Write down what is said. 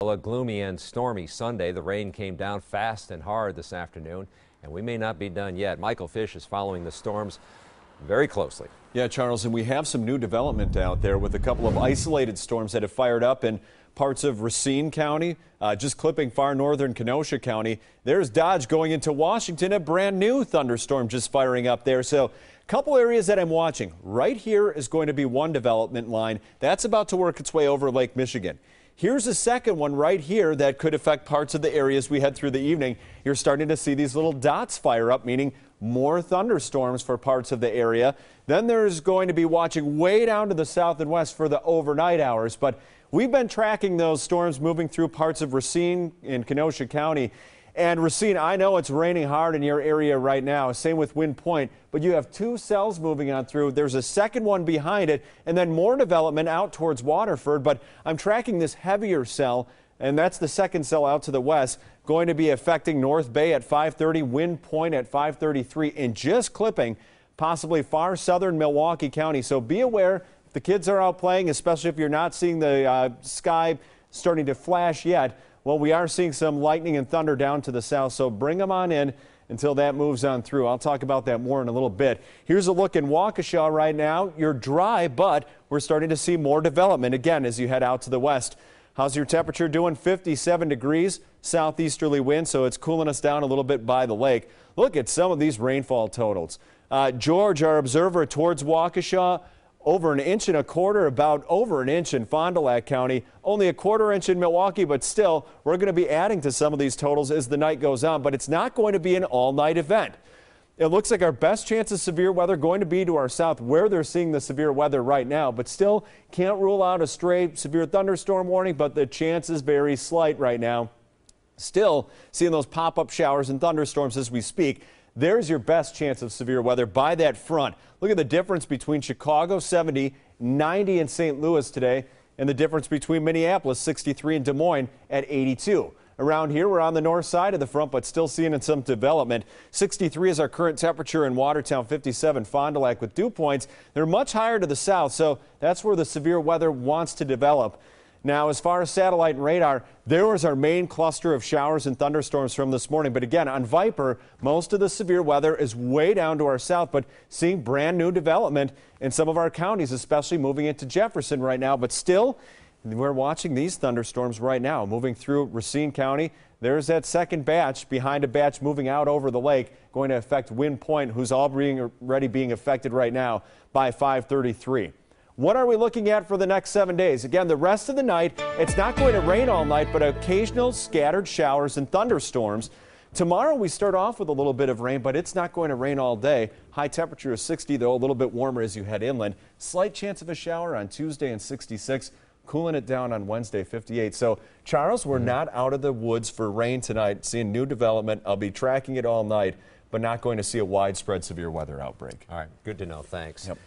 Well, a gloomy and stormy Sunday. The rain came down fast and hard this afternoon, and we may not be done yet. Michael Fish is following the storms very closely. Yeah, Charles, and we have some new development out there with a couple of isolated storms that have fired up in parts of Racine County, just clipping far northern Kenosha County. There's Dodge going into Washington, a brand new thunderstorm just firing up there. So a couple areas that I'm watching. Right here is going to be one development line that's about to work its way over Lake Michigan. Here's a second one right here that could affect parts of the areas we head through the evening. You're starting to see these little dots fire up, meaning more thunderstorms for parts of the area. Then there's going to be watching way down to the south and west for the overnight hours. But we've been tracking those storms moving through parts of Racine in Kenosha County. And Racine, I know it's raining hard in your area right now. Same with Wind Point. But you have two cells moving on through. There's a second one behind it, and then more development out towards Waterford. But I'm tracking this heavier cell, and that's the second cell out to the west, going to be affecting North Bay at 5:30, Wind Point at 5:33, and just clipping possibly far southern Milwaukee County. So be aware if the kids are out playing, especially if you're not seeing the sky starting to flash yet. Well, we are seeing some lightning and thunder down to the south, so bring them on in until that moves on through. I'll talk about that more in a little bit. Here's a look in Waukesha right now. You're dry, but we're starting to see more development again as you head out to the west. How's your temperature doing? 57 degrees, southeasterly wind, so it's cooling us down a little bit by the lake. Look at some of these rainfall totals. George, our observer towards Waukesha, over 1.25 inches, about over an inch in Fond du Lac County, only 1/4 inch in Milwaukee, but still, we're going to be adding to some of these totals as the night goes on, but it's not going to be an all-night event. It looks like our best chance of severe weather going to be to our south, where they're seeing the severe weather right now, but still can't rule out a stray severe thunderstorm warning, but the chance is very slight right now. Still seeing those pop-up showers and thunderstorms as we speak. There's your best chance of severe weather by that front. Look at the difference between Chicago 70, 90 in St. Louis today, and the difference between Minneapolis 63 and Des Moines at 82. Around here, we're on the north side of the front, but still seeing some development. 63 is our current temperature in Watertown, 57 Fond du Lac with dew points. They're much higher to the south, so that's where the severe weather wants to develop. Now, as far as satellite and radar, there was our main cluster of showers and thunderstorms from this morning. But again, on Viper, most of the severe weather is way down to our south, but seeing brand new development in some of our counties, especially moving into Jefferson right now. But still, we're watching these thunderstorms right now moving through Racine County. There's that second batch behind a batch moving out over the lake, going to affect Wind Point, who's already being affected right now by 5:33. What are we looking at for the next 7 days? Again, the rest of the night, it's not going to rain all night, but occasional scattered showers and thunderstorms. Tomorrow, we start off with a little bit of rain, but it's not going to rain all day. High temperature is 60, though a little bit warmer as you head inland. Slight chance of a shower on Tuesday and 66, cooling it down on Wednesday, 58. So, Charles, we're not out of the woods for rain tonight. Seeing new development. I'll be tracking it all night, but not going to see a widespread severe weather outbreak. All right, good to know. Thanks. Yep.